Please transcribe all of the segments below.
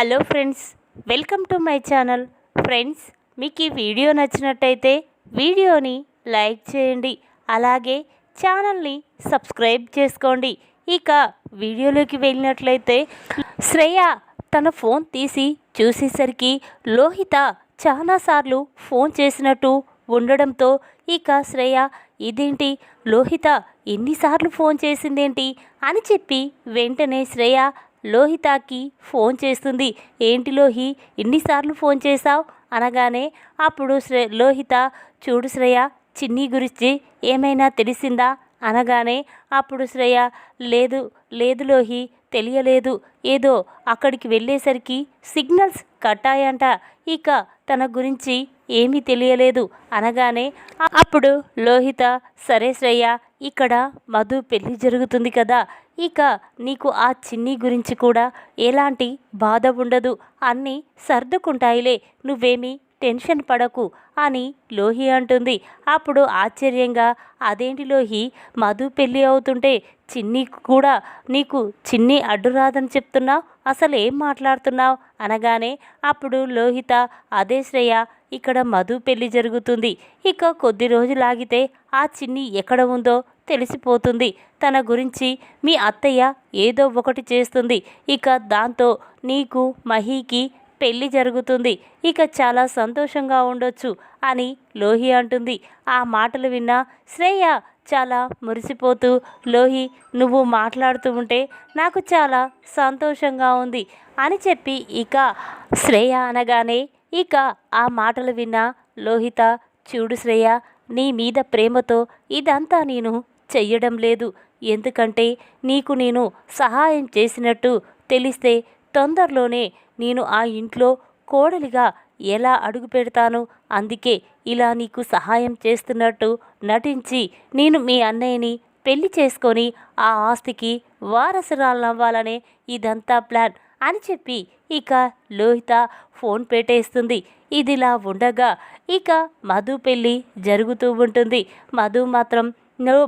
Hello friends, welcome to my channel. Friends, మీకు ఈ video నచ్చినట్టయితే వీడియోని లైక్ చేయండి, అలాగే ఛానల్ని సబ్స్క్రైబ్ చేసుకోండి. ఇక వీడియోలోకి వెళ్ళినట్లయితే శ్రేయ తన ఫోన్ తీసి చూసేసరికి లోహిత చాలాసార్లు ఫోన్ చేసినట్టు ఉండడంతో ఇక శ్రేయ ఇదేంటి లోహిత ఎన్నిసార్లు ఫోన్ చేసిందేంటి అని చెప్పి వెంటనే శ్రేయ లోహితకి ఫోన్ చేస్తుంది. ఏంటి లోహి ఎన్నిసార్లు ఫోన్ చేశావు అనగానే అప్పుడు లోహిత చూడు శ్రేయ, చిన్ని గురించి ఏమైనా తెలిసిందా అనగానే అప్పుడు శ్రేయ లేదు లేదు లోహి, తెలియలేదు. ఏదో అక్కడికి వెళ్ళేసరికి సిగ్నల్స్ కట్టాయంట, ఇక తన గురించి ఏమీ తెలియలేదు అనగానే అప్పుడు లోహిత సరే శ్రేయ, ఇక్కడ మధు పెళ్ళి జరుగుతుంది కదా, ఇక నీకు ఆ చిన్ని గురించి కూడా ఎలాంటి బాధ ఉండదు, అన్నీ సర్దుకుంటాయిలే, నువ్వేమీ టెన్షన్ పడకు అని లోహి అంటుంది. అప్పుడు ఆశ్చర్యంగా అదేంటి లోహి, మధు పెళ్ళి అవుతుంటే చిన్ని కూడా నీకు చిన్ని అడ్డు రాదని చెప్తున్నావు, అసలు ఏం మాట్లాడుతున్నావు అనగానే అప్పుడు లోహిత అదే శ్రేయ, ఇక్కడ మధు పెళ్ళి జరుగుతుంది, ఇక కొద్ది రోజులాగితే ఆ చిన్ని ఎక్కడ ఉందో తెలిసిపోతుంది, తన గురించి మీ అత్తయ్య ఏదో ఒకటి చేస్తుంది, ఇక దాంతో నీకు మహీకి పెళ్ళి జరుగుతుంది, ఇక చాలా సంతోషంగా ఉండొచ్చు అని లోహి అంటుంది. ఆ మాటలు విన్న శ్రేయ చాలా మురిసిపోతూ లోహి నువ్వు మాట్లాడుతూ ఉంటే నాకు చాలా సంతోషంగా ఉంది అని చెప్పి ఇక శ్రేయ అనగానే ఇక ఆ మాటలు విన్న లోహిత చూడు శ్రేయ, నీ మీద ప్రేమతో ఇదంతా నేను చెయ్యడం లేదు, ఎందుకంటే నీకు నేను సహాయం చేసినట్టు తెలిస్తే తొందరలోనే నేను ఆ ఇంట్లో కోడలిగా ఎలా అడుగు పెడతాను, అందుకే ఇలా నీకు సహాయం చేస్తున్నట్టు నటించి నేను మీ అన్నయ్యని పెళ్లి చేసుకొని ఆ ఆస్తికి వారసురాలవ్వాలనే ఇదంతా ప్లాన్ అని చెప్పి ఇక లోహిత ఫోన్ పెట్టేస్తుంది. ఇదిలా ఉండగా ఇక మధు పెళ్ళి జరుగుతూ ఉంటుంది. మధు మాత్రం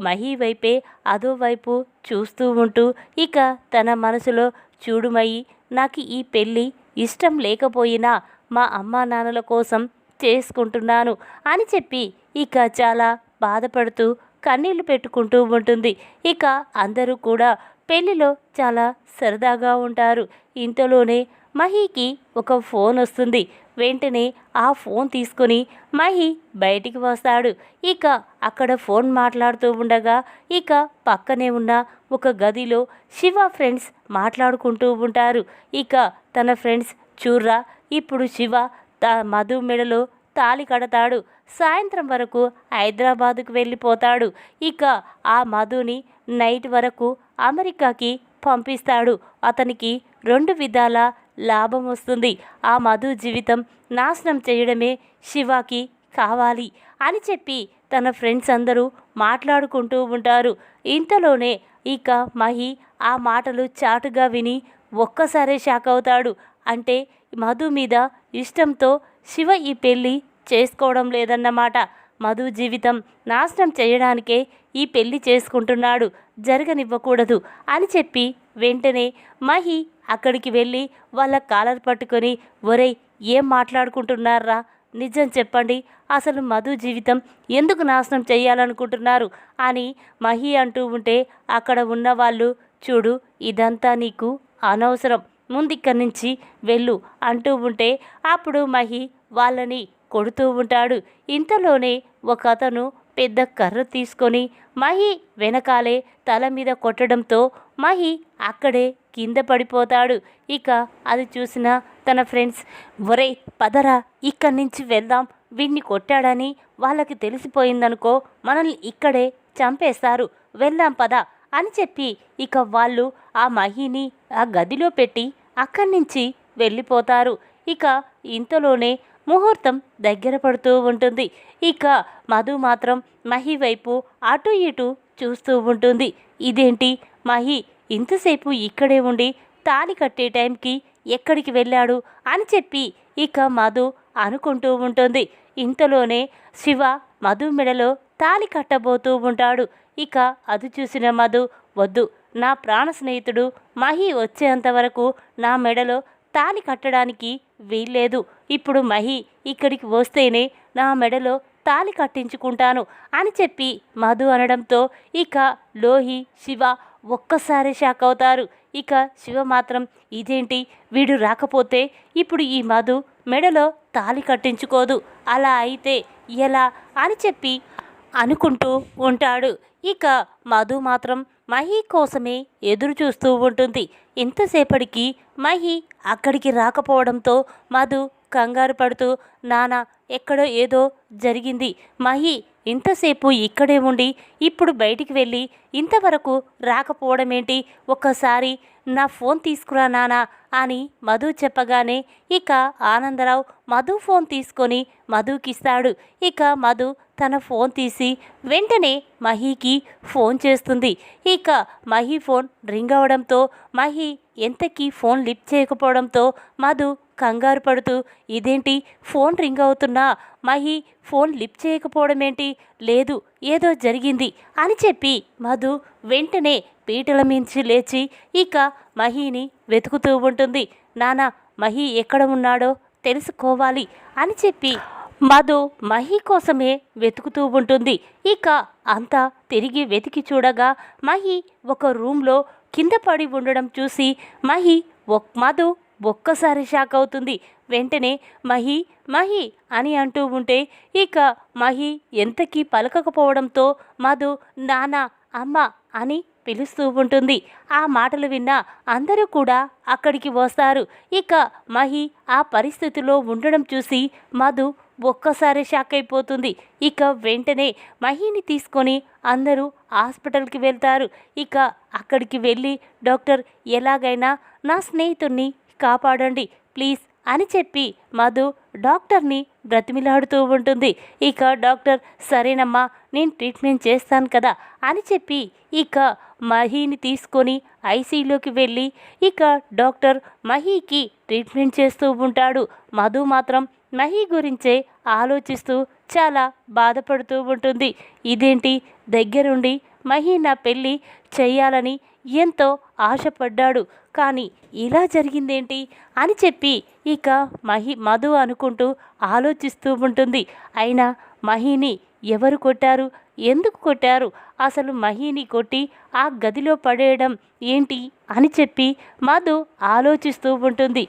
మహి వైపే అదో వైపు చూస్తూ ఉంటూ ఇక తన మనసులో చూడు మహి, నాకు ఈ పెళ్ళి ఇష్టం లేకపోయినా మా అమ్మా నాన్నల కోసం చేసుకుంటున్నాను అని చెప్పి ఇక చాలా బాధపడుతూ కన్నీళ్లు పెట్టుకుంటూ ఉంటుంది. ఇక అందరూ కూడా పెళ్లిలో చాలా సరదాగా ఉంటారు. ఇంతలోనే మహీకి ఒక ఫోన్ వస్తుంది. వెంటనే ఆ ఫోన్ తీసుకొని మహి బయటికి వస్తాడు. ఇక అక్కడ ఫోన్ మాట్లాడుతూ ఉండగా ఇక పక్కనే ఉన్న ఒక గదిలో శివ ఫ్రెండ్స్ మాట్లాడుకుంటూ ఉంటారు. ఇక తన ఫ్రెండ్స్ చూర్రా, ఇప్పుడు శివ మధు మెడలో తాళి కడతాడు, సాయంత్రం వరకు హైదరాబాదుకు వెళ్ళిపోతాడు, ఇక ఆ మధుని నైట్ వరకు అమెరికాకి పంపిస్తాడు, అతనికి 2 విధాల లాభం వస్తుంది, ఆ మధు జీవితం నాశనం చేయడమే శివకి కావాలి అని చెప్పి తన ఫ్రెండ్స్ అందరూ మాట్లాడుకుంటూ ఉంటారు. ఇంతలోనే ఇక మహి ఆ మాటలు చాటుగా విని ఒక్కసారే షాక్ అవుతాడు. అంటే మధు మీద ఇష్టంతో శివ ఈ పెళ్ళి చేసుకోవడం లేదన్నమాట, మధు జీవితం నాశనం చేయడానికే ఈ పెళ్ళి చేసుకుంటున్నాడు, జరగనివ్వకూడదు అని చెప్పి వెంటనే మహి అక్కడికి వెళ్ళి వాళ్ళ కాలర్ పట్టుకొని ఒరేయ్ ఏం మాట్లాడుకుంటున్నారా, నిజం చెప్పండి, అసలు మధు జీవితం ఎందుకు నాశనం చేయాలనుకుంటున్నారు అని మహి అంటూ ఉంటే అక్కడ ఉన్న వాళ్ళు చూడు ఇదంతా నీకు అనవసరం, ముందిక్కడి నుంచి వెళ్ళు అంటూ ఉంటే అప్పుడు మహి వాళ్ళని కొడుతూ ఉంటాడు. ఇంతలోనే ఒక అతను పెద్ద కర్ర తీసుకొని మహి వెనకాలే తల మీద కొట్టడంతో మహి అక్కడే కింద పడిపోతాడు. ఇక అది చూసిన తన ఫ్రెండ్స్ ఒరే పదరా ఇక్కడి నుంచి వెళ్దాం, వీడిని కొట్టాడని వాళ్ళకి తెలిసిపోయిందనుకో మనల్ని ఇక్కడే చంపేస్తారు, వెళ్దాం పద అని చెప్పి ఇక వాళ్ళు ఆ మహిని ఆ గదిలో పెట్టి అక్కడి నుంచి వెళ్ళిపోతారు. ఇక ఇంతలోనే ముహూర్తం దగ్గర పడుతూ ఉంటుంది. ఇక మధు మాత్రం మహి వైపు అటు ఇటు చూస్తూ ఉంటుంది. ఇదేంటి మహి ఇంతసేపు ఇక్కడే ఉండి తాళి కట్టే టైంకి ఎక్కడికి వెళ్ళాడు అని చెప్పి ఇక మధు అనుకుంటూ ఉంటుంది. ఇంతలోనే శివ మధు మెడలో తాళి కట్టబోతూ ఉంటాడు. ఇక అది చూసిన మధు వద్దు, నా ప్రాణ స్నేహితుడు మహి వచ్చేంత వరకు నా మెడలో తాళి కట్టడానికి వీల్లేదు. ఇప్పుడు మహి ఇక్కడికి వస్తేనే నా మెడలో తాళి కట్టించుకుంటాను అని చెప్పి మధు అనడంతో ఇక లోహి, శివ ఒక్కసారి షాక్ అవుతారు. ఇక శివ మాత్రం ఇదేంటి, వీడు రాకపోతే ఇప్పుడు ఈ మధు మెడలో తాళి కట్టించుకోదు, అలా అయితే ఎలా అని చెప్పి అనుకుంటూ ఉంటాడు. ఇక మధు మాత్రం మహి కోసమే ఎదురు చూస్తూ ఉంటుంది. ఇంతసేపటికి మహి అక్కడికి రాకపోవడంతో మధు కంగారు పడుతూ, నానా ఎక్కడో ఏదో జరిగింది, మహి ఇంతసేపు ఇక్కడే ఉండి ఇప్పుడు బయటికి వెళ్ళి ఇంతవరకు రాకపోవడమేంటి, ఒక్కసారి నా ఫోన్ తీసుకురా నానా అని మధు చెప్పగానే ఇక ఆనందరావు మధు ఫోన్ తీసుకొని మధుకిస్తాడు. ఇక మధు తన ఫోన్ తీసి వెంటనే మహికి ఫోన్ చేస్తుంది. ఇక మహి ఫోన్ రింగ్ అవడంతో మహి ఎంతకీ ఫోన్ లిఫ్ట్ చేయకపోవడంతో మధు కంగారు పడుతూ, ఇదేంటి ఫోన్ రింగ్ అవుతున్నా మహి ఫోన్ లిఫ్ట్ చేయకపోవడం ఏంటి, లేదు ఏదో జరిగింది అని చెప్పి మధు వెంటనే పీటల మించి లేచి ఇక మహిని వెతుకుతూ ఉంటుంది. నానా మహి ఎక్కడ ఉన్నాడో తెలుసుకోవాలి అని చెప్పి మధు మహి కోసమే వెతుకుతూ ఉంటుంది. ఇక అంతా తిరిగి వెతికి చూడగా మహి ఒక రూమ్లో కింద పడి ఉండడం చూసి మధు ఒక్కసారి షాక్ అవుతుంది. వెంటనే మహి మహి అని అంటూ ఉంటే ఇక మహి ఎంతకీ పలకకపోవడంతో మధు నానా అమ్మ అని పిలుస్తూ ఉంటుంది. ఆ మాటలు విన్న అందరూ కూడా అక్కడికి వస్తారు. ఇక మహి ఆ పరిస్థితిలో ఉండడం చూసి మధు ఒక్కసారి షాక్ అయిపోతుంది. ఇక వెంటనే మహిని తీసుకొని అందరూ హాస్పిటల్కి వెళ్తారు. ఇక అక్కడికి వెళ్ళి డాక్టర్ ఎలాగైనా నా స్నేహితుడిని కాపాడండి ప్లీజ్ అని చెప్పి మధు డాక్టర్ని బ్రతిమిలాడుతూ ఉంటుంది. ఇక డాక్టర్ సరేనమ్మా నేను ట్రీట్మెంట్ చేస్తాను కదా అని చెప్పి ఇక మహిని తీసుకొని ఐసీయూలోకి వెళ్ళి ఇక డాక్టర్ మహికి ట్రీట్మెంట్ చేస్తూ ఉంటాడు. మధు మాత్రం మహి గురించే ఆలోచిస్తూ చాలా బాధపడుతూ ఉంటుంది. ఇదేంటి, దగ్గరుండి మహి నా పెళ్ళి చెయ్యాలని ఎంతో ఆశపడ్డాడు, కానీ ఇలా జరిగిందేంటి అని చెప్పి ఇక మధు అనుకుంటూ ఆలోచిస్తూ ఉంటుంది. అయినా మహిని ఎవరు కొట్టారు, ఎందుకు కొట్టారు, అసలు మహిని కొట్టి ఆ గదిలో పడేయడం ఏంటి అని చెప్పి మధు ఆలోచిస్తూ ఉంటుంది.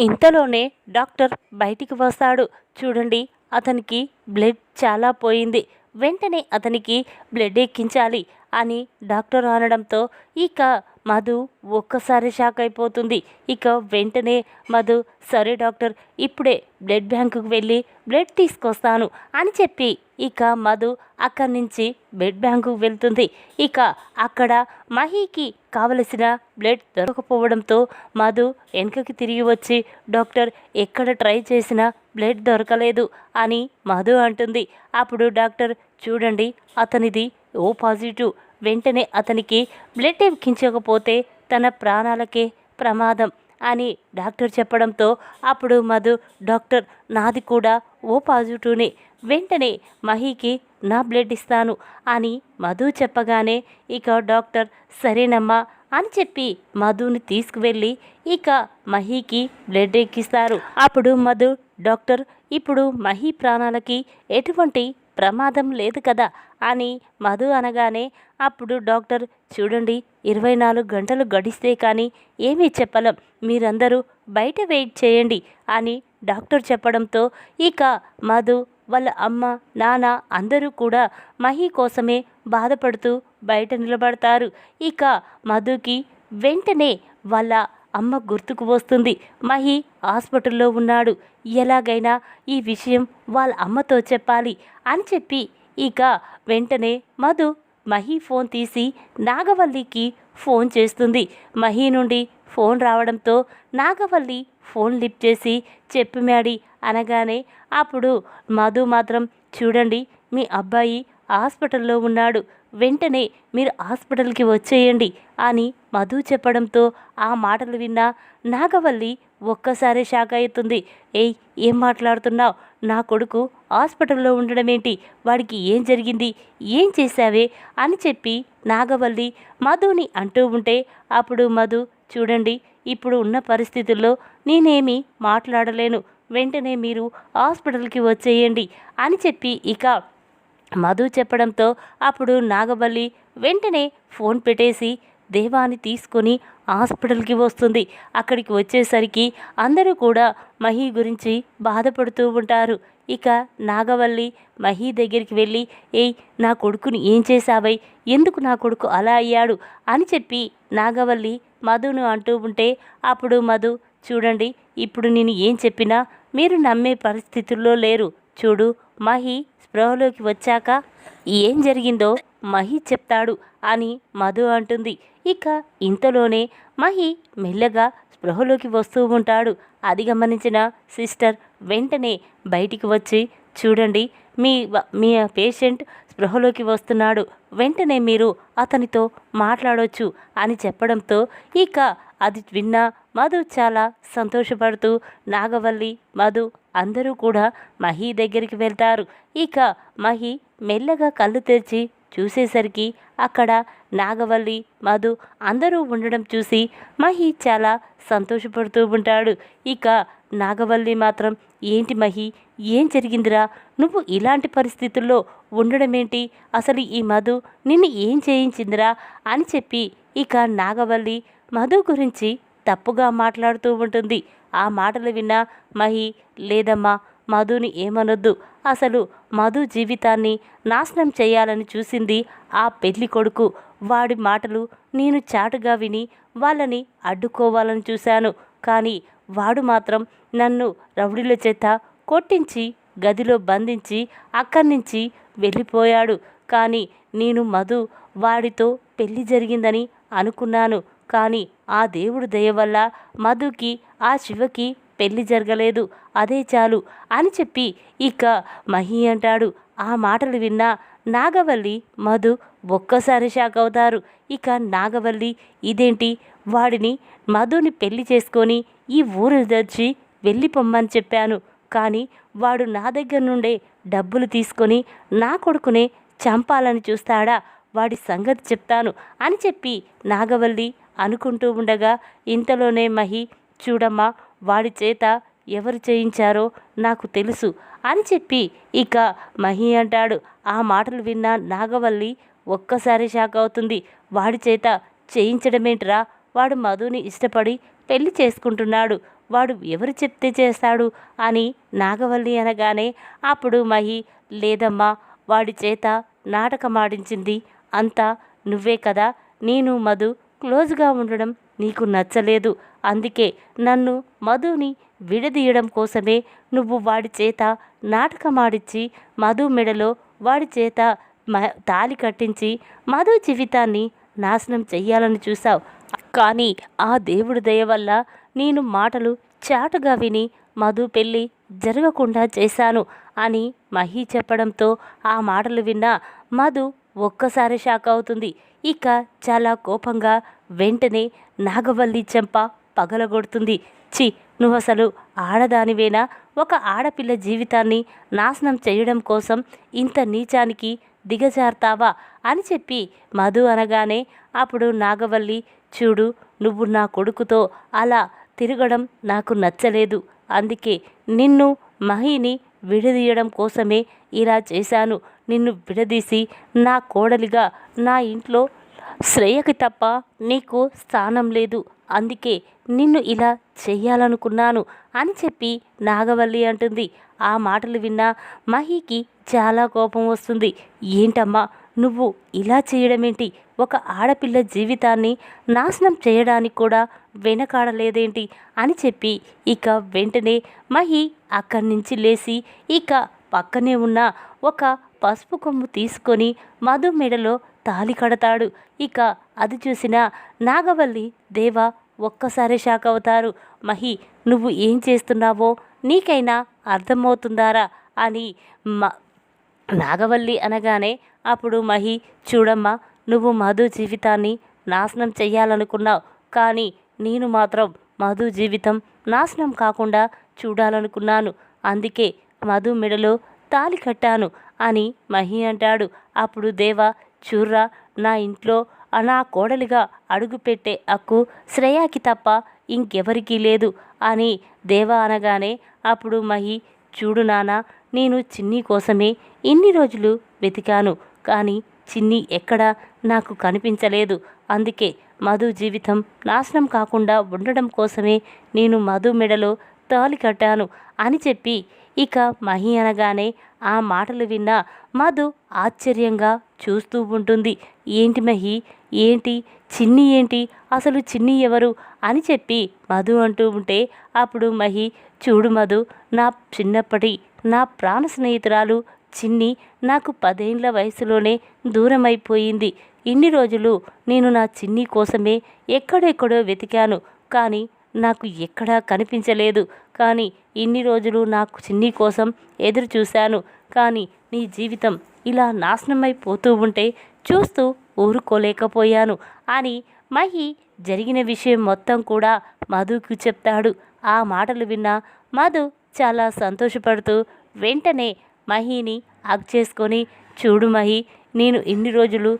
ఇంతలోనే డాక్టర్ బయటికి వస్తాడు. చూడండి అతనికి బ్లడ్ చాలా పోయింది, వెంటనే అతనికి బ్లడ్ ఎక్కించాలి అని డాక్టర్ అనడంతో ఇక మధు ఒక్కసారి షాక్ అయిపోతుంది. ఇక వెంటనే మధు సరే డాక్టర్ ఇప్పుడే బ్లడ్ బ్యాంకుకు వెళ్ళి బ్లడ్ తీసుకొస్తాను అని చెప్పి ఇక మధు అక్కడి నుంచి బ్లడ్ బ్యాంకుకు వెళ్తుంది. ఇక అక్కడ మహికి కావలసిన బ్లడ్ దొరకపోవడంతో మధు వెనుకకి తిరిగి వచ్చి డాక్టర్ ఎక్కడ ట్రై చేసినా బ్లడ్ దొరకలేదు అని మధు అంటుంది. అప్పుడు డాక్టర్ చూడండి అతనిది ఓ పాజిటివ్, వెంటనే అతనికి బ్లడ్ ఎక్కించకపోతే తన ప్రాణాలకే ప్రమాదం అని డాక్టర్ చెప్పడంతో అప్పుడు మధు డాక్టర్ నాది కూడా ఓ పాజిటివ్నే, వెంటనే మహికి నా బ్లడ్ ఇస్తాను అని మధు చెప్పగానే ఇక డాక్టర్ సరేనమ్మా అని చెప్పి మధుని తీసుకువెళ్ళి ఇక మహికి బ్లడ్ ఎక్కిస్తారు. అప్పుడు మధు డాక్టర్ ఇప్పుడు మహి ప్రాణాలకి ఎటువంటి ప్రమాదం లేదు కదా అని మధు అనగానే అప్పుడు డాక్టర్ చూడండి 24 గంటలు గడిస్తే కానీ ఏమీ చెప్పలేం, మీరందరూ బయట వెయిట్ చేయండి అని డాక్టర్ చెప్పడంతో ఇక మధు వాళ్ళ అమ్మ నాన్న అందరూ కూడా మహి కోసమే బాధపడుతూ బయట నిలబడతారు. ఇక మధుకి వెంటనే వాళ్ళ అమ్మ గుర్తుకు వస్తుంది. మహి హాస్పిటల్లో ఉన్నాడు, ఎలాగైనా ఈ విషయం వాళ్ళ అమ్మతో చెప్పాలి అని చెప్పి ఇక వెంటనే మధు మహి ఫోన్ తీసి నాగవల్లికి ఫోన్ చేస్తుంది. మహి నుండి ఫోన్ రావడంతో నాగవల్లి ఫోన్ లిఫ్ట్ చేసి చెప్పు మ్యాడీ అనగానే అప్పుడు మధు మాత్రం చూడండి మీ అబ్బాయి హాస్పిటల్లో ఉన్నాడు, వెంటనే మీరు హాస్పిటల్కి వచ్చేయండి అని మధు చెప్పడంతో ఆ మాటలు విన్న నాగవల్లి ఒక్కసారి షాక్ అవుతుంది. ఏయ్ ఏం మాట్లాడుతున్నావు, నా కొడుకు హాస్పిటల్లో ఉండడం ఏంటి, వాడికి ఏం జరిగింది, ఏం చేశావే అని చెప్పి నాగవల్లి మధుని అంటూ ఉంటే అప్పుడు మధు చూడండి ఇప్పుడు ఉన్న పరిస్థితుల్లో నేనేమీ మాట్లాడలేను, వెంటనే మీరు హాస్పిటల్కి వచ్చేయండి అని చెప్పి ఇక మధు చెప్పడంతో అప్పుడు నాగవల్లి వెంటనే ఫోన్ పెట్టేసి దేవాని తీసుకొని హాస్పిటల్కి వస్తుంది. అక్కడికి వచ్చేసరికి అందరూ కూడా మహి గురించి బాధపడుతూ ఉంటారు. ఇక నాగవల్లి మహి దగ్గరికి వెళ్ళి, ఏయ్ నా కొడుకుని ఏం చేశావై, ఎందుకు నా కొడుకు అలా అయ్యాడు అని చెప్పి నాగవల్లి మధును అంటూ ఉంటే అప్పుడు మధు, చూడండి ఇప్పుడు నేను ఏం చెప్పినా మీరు నమ్మే పరిస్థితుల్లో లేరు. చూడు, మహి స్పృహలోకి వచ్చాక ఏం జరిగిందో మహి చెప్తాడు అని మధు అంటుంది. ఇక ఇంతలోనే మహి మెల్లగా స్పృహలోకి వస్తూ ఉంటాడు. అది గమనించిన సిస్టర్ వెంటనే బయటికి వచ్చి, చూడండి మీ పేషెంట్ స్పృహలోకి వస్తున్నాడు, వెంటనే మీరు అతనితో మాట్లాడొచ్చు అని చెప్పడంతో ఇక అది విన్న మధు చాలా సంతోషపడుతూ నాగవల్లి మధు అందరూ కూడా మహి దగ్గరికి వెళ్తారు. ఇక మహి మెల్లగా కళ్ళు తెరిచి చూసేసరికి అక్కడ నాగవల్లి మధు అందరూ ఉండడం చూసి మహి చాలా సంతోషపడుతూ ఉంటాడు. ఇక నాగవల్లి మాత్రం, ఏంటి మహి, ఏం జరిగిందిరా, నువ్వు ఇలాంటి పరిస్థితుల్లో ఉండడమేంటి, అసలు ఈ మధు నిన్ను ఏం చేయించిందిరా అని చెప్పి ఇక నాగవల్లి మధు గురించి తప్పుగా మాట్లాడుతూ ఉంటుంది. ఆ మాటలు విన్న మహి, లేదమ్మా మధుని ఏమనొద్దు, అసలు మధు జీవితాన్ని నాశనం చేయాలని చూసింది ఆ పెళ్లి కొడుకు. వాడి మాటలు నేను చాటుగా విని వాళ్ళని అడ్డుకోవాలని చూశాను, కానీ వాడు మాత్రం నన్ను రౌడీల చేత కొట్టించి గదిలో బంధించి అక్కడి నుంచి వెళ్ళిపోయాడు. కానీ నేను మధు వాడితో పెళ్లి జరిగిందని అనుకున్నాను, కానీ ఆ దేవుడు దయ వల్ల మధుకి ఆ శివకి పెళ్లి జరగలేదు, అదే చాలు అని చెప్పి ఇక మహి అంటాడు. ఆ మాటలు విన్న నాగవల్లి మధు ఒక్కసారి షాక్ అవుతారు. ఇక నాగవల్లి, ఇదేంటి, వాడిని మధుని పెళ్లి చేసుకొని ఈ ఊరు తెచ్చి వెళ్ళిపోమ్మని చెప్పాను, కానీ వాడు నా దగ్గర నుండే డబ్బులు తీసుకొని నా కొడుకునే చంపాలని చూస్తాడా, వాడి సంగతి చెప్తాను అని చెప్పి నాగవల్లి అనుకుంటూ ఉండగా ఇంతలోనే మహి, చూడమ్మా వాడి చేత ఎవరు చేయించారో నాకు తెలుసు అని చెప్పి ఇక మహి అంటాడు. ఆ మాటలు విన్న నాగవల్లి ఒక్కసారి షాక్ అవుతుంది. వాడి చేత చేయించడమేంట్రా, వాడు మధుని ఇష్టపడి పెళ్లి చేసుకుంటున్నాడు, వాడు ఎవరు చెప్తే చేస్తాడు అని నాగవల్లి అనగానే అప్పుడు మహి, లేదమ్మా వాడి చేత నాటకమాడించింది అంతా నువ్వే కదా, నేను మధు క్లోజ్గా ఉండడం నీకు నచ్చలేదు, అందుకే నన్ను మధుని విడదీయడం కోసమే నువ్వు వాడి చేత నాటకమాడించి మధు మెడలో వాడి చేత తాళి కట్టించి మధు జీవితాన్ని నాశనం చెయ్యాలని చూసావు, కానీ ఆ దేవుడి దయ వల్ల నేను మాటలు చాటుగా విని మధు పెళ్ళి జరగకుండా చేశాను అని మహి చెప్పడంతో ఆ మాటలు విన్న మధు ఒక్కసారి షాక్ అవుతుంది. ఇక చాలా కోపంగా వెంటనే నాగవల్లి చెంప పగలగొడుతుంది. చి, నువ్వు అసలు ఆడదానివేనా, ఒక ఆడపిల్ల జీవితాన్ని నాశనం చేయడం కోసం ఇంత నీచానికి దిగజారుతావా అని చెప్పి మధు అనగానే అప్పుడు నాగవల్లి, చూడు నువ్వు నా కొడుకుతో అలా తిరగడం నాకు నచ్చలేదు, అందుకే నిన్ను మహిని విడదీయడం కోసమే ఇలా చేశాను, నిన్ను విడదీసి నా కోడలిగా నా ఇంట్లో శ్రేయకి తప్ప నీకు స్థానం లేదు, అందుకే నిన్ను ఇలా చెయ్యాలనుకున్నాను అని చెప్పి నాగవల్లి అంటుంది. ఆ మాటలు విన్న మహికి చాలా కోపం వస్తుంది. ఏంటమ్మా నువ్వు ఇలా చేయడమేంటి, ఒక ఆడపిల్ల జీవితాన్ని నాశనం చేయడానికి కూడా వెనకాడలేదేంటి అని చెప్పి ఇక వెంటనే మహి అక్కడి నుంచి లేచి ఇక పక్కనే ఉన్న ఒక పసుపు కొమ్ము తీసుకొని మధు మెడలో తాళి కడతాడు. ఇక అది చూసిన నాగవల్లి దేవ ఒక్కసారి షాక్ అవుతారు. మహి, నువ్వు ఏం చేస్తున్నావో నీకైనా అర్థమవుతుందారా అని నాగవల్లి అనగానే అప్పుడు మహి, చూడమ్మా నువ్వు మధు జీవితాన్ని నాశనం చెయ్యాలనుకున్నావు, కానీ నేను మాత్రం మధు జీవితం నాశనం కాకుండా చూడాలనుకున్నాను, అందుకే మధు మెడలో తాళి కట్టాను అని మహి అంటాడు. అప్పుడు దేవ, చూర్రా నా ఇంట్లో నా కోడలిగా అడుగుపెట్టే హక్కు శ్రేయాకి తప్ప ఇంకెవరికీ లేదు అని దేవా అనగానే అప్పుడు మహి, చూడు నాన్న, నేను చిన్ని కోసమే ఇన్ని రోజులు వెతికాను, కానీ చిన్ని ఎక్కడా నాకు కనిపించలేదు. అందుకే మధు జీవితం నాశనం కాకుండా ఉండడం కోసమే నేను మధు మెడలో తాళి కట్టాను అని చెప్పి ఇక మహి అనగానే ఆ మాటలు విన్న మధు ఆశ్చర్యంగా చూస్తూ ఉంటుంది. ఏంటి మహి, ఏంటి చిన్ని, ఏంటి అసలు చిన్ని ఎవరు అని చెప్పి మధు అంటూ ఉంటే అప్పుడు మహి, చూడు మధు, నా చిన్నప్పటి నా ప్రాణ స్నేహితురాలు చిన్ని నాకు 10 ఏళ్ల వయసులోనే దూరమైపోయింది. ఇన్ని రోజులు నేను నా చిన్ని కోసమే ఎక్కడెక్కడో వెతికాను, కానీ నాకు ఎక్కడా కనిపించలేదు. కానీ ఇన్ని రోజులు నాకు చిన్ని కోసం ఎదురు చూశాను, కానీ నీ జీవితం ఇలా నాశనమైపోతూ ఉంటే చూస్తూ ఊరుకోలేకపోయాను అని మహి జరిగిన విషయం మొత్తం కూడా మధుకు చెప్తాడు. ఆ మాటలు విన్న మధు చాలా సంతోషపడుతూ వెంటనే మహిని హగ్ చేసుకొని, చూడు మహి, నేను ఇన్ని రోజులు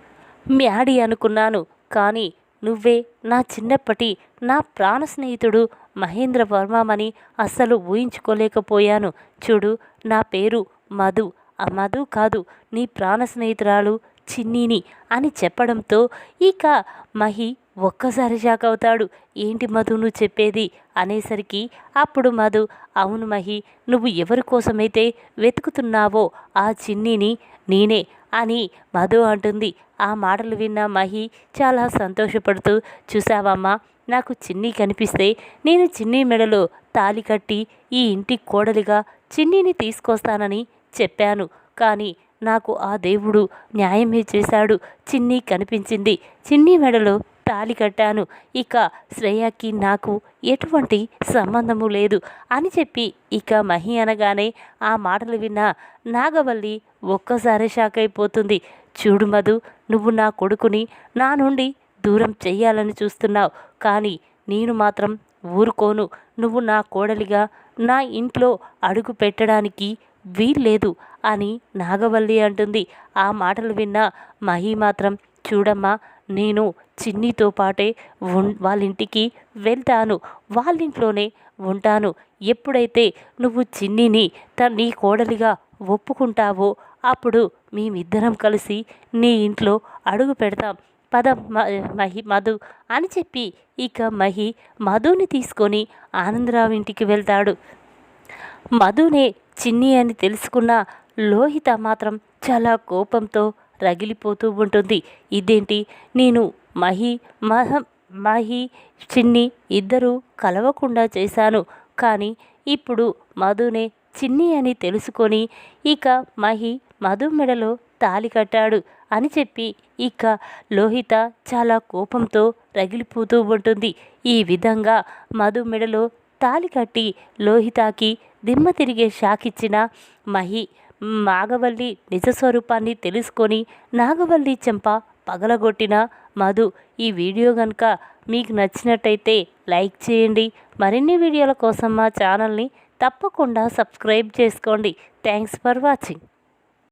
మ్యాడీ అనుకున్నాను, కానీ నువ్వే నా చిన్నప్పటి నా ప్రాణ స్నేహితుడు మహేంద్ర వర్మని అస్సలు ఊహించుకోలేకపోయాను. చూడు, నా పేరు మధు, ఆ మధు కాదు, నీ ప్రాణ స్నేహితురాలు చిన్నీని అని చెప్పడంతో ఇక మహి ఒక్కసారి షాక్ అవుతాడు. ఏంటి మధు నువ్వు చెప్పేది అనేసరికి అప్పుడు మధు, అవును మహి, నువ్వు ఎవరి కోసమైతే వెతుకుతున్నావో ఆ చిన్నీని నేనే అని మధు అంటుంది. ఆ మాటలు విన్న మహి చాలా సంతోషపడుతూ, చూసావమ్మా, నాకు చిన్ని కనిపిస్తే నేను చిన్ని మెడలో తాళి కట్టి ఈ ఇంటి కోడలిగా చిన్నీని తీసుకొస్తానని చెప్పాను, కానీ నాకు ఆ దేవుడు న్యాయమే చేశాడు. చిన్ని కనిపించింది, చిన్ని మెడలో తాళి కట్టాను. ఇక శ్రేయకి నాకు ఎటువంటి సంబంధము లేదు అని చెప్పి ఇక మహి అనగానే ఆ మాటలు విన్న నాగవల్లి ఒక్కసారి షాక్ అయిపోతుంది. చూడు మధు, నువ్వు నా కొడుకుని నా నుండి దూరం చెయ్యాలని చూస్తున్నావు, కానీ నేను మాత్రం ఊరుకోను. నువ్వు నా కోడలిగా నా ఇంట్లో అడుగు పెట్టడానికి వీల్లేదు అని నాగవల్లి అంటుంది. ఆ మాటలు విన్న మహి మాత్రం, చూడమ్మా, నేను చిన్నితో పాటే వాళ్ళింటికి వెళ్తాను, వాళ్ళింట్లోనే ఉంటాను. ఎప్పుడైతే నువ్వు చిన్నిని నీ కోడలిగా ఒప్పుకుంటావో అప్పుడు మేమిద్దరం కలిసి నీ ఇంట్లో అడుగు పెడతాం. పద మధు అని చెప్పి ఇక మహి మధుని తీసుకొని ఆనందరావు ఇంటికి వెళ్తాడు. మధునే చిన్ని అని తెలుసుకున్న లోహిత మాత్రం చాలా కోపంతో రగిలిపోతూ ఉంటుంది. ఇదేంటి, నేను మహి చిన్ని ఇద్దరూ కలవకుండా చేశాను, కానీ ఇప్పుడు మధునే చిన్ని అని తెలుసుకొని ఇక మహి మధు మెడలో తాళి కట్టాడు అని చెప్పి ఇక లోహిత చాలా కోపంతో రగిలిపోతూ ఉంటుంది. ఈ విధంగా మధు మెడలో తాళి కట్టి లోహితాకి దిమ్మ తిరిగే షాక్ ఇచ్చిన మహి నాగవల్లి నిజస్వరూపాన్ని తెలుసుకొని నాగవల్లి చెంప పగలగొట్టిన మధు. ఈ వీడియో కనుక మీకు నచ్చినట్టయితే లైక్ చేయండి. మరిన్ని వీడియోల కోసం మా ఛానల్ని తప్పకుండా సబ్స్క్రైబ్ చేసుకోండి. Thanks for watching.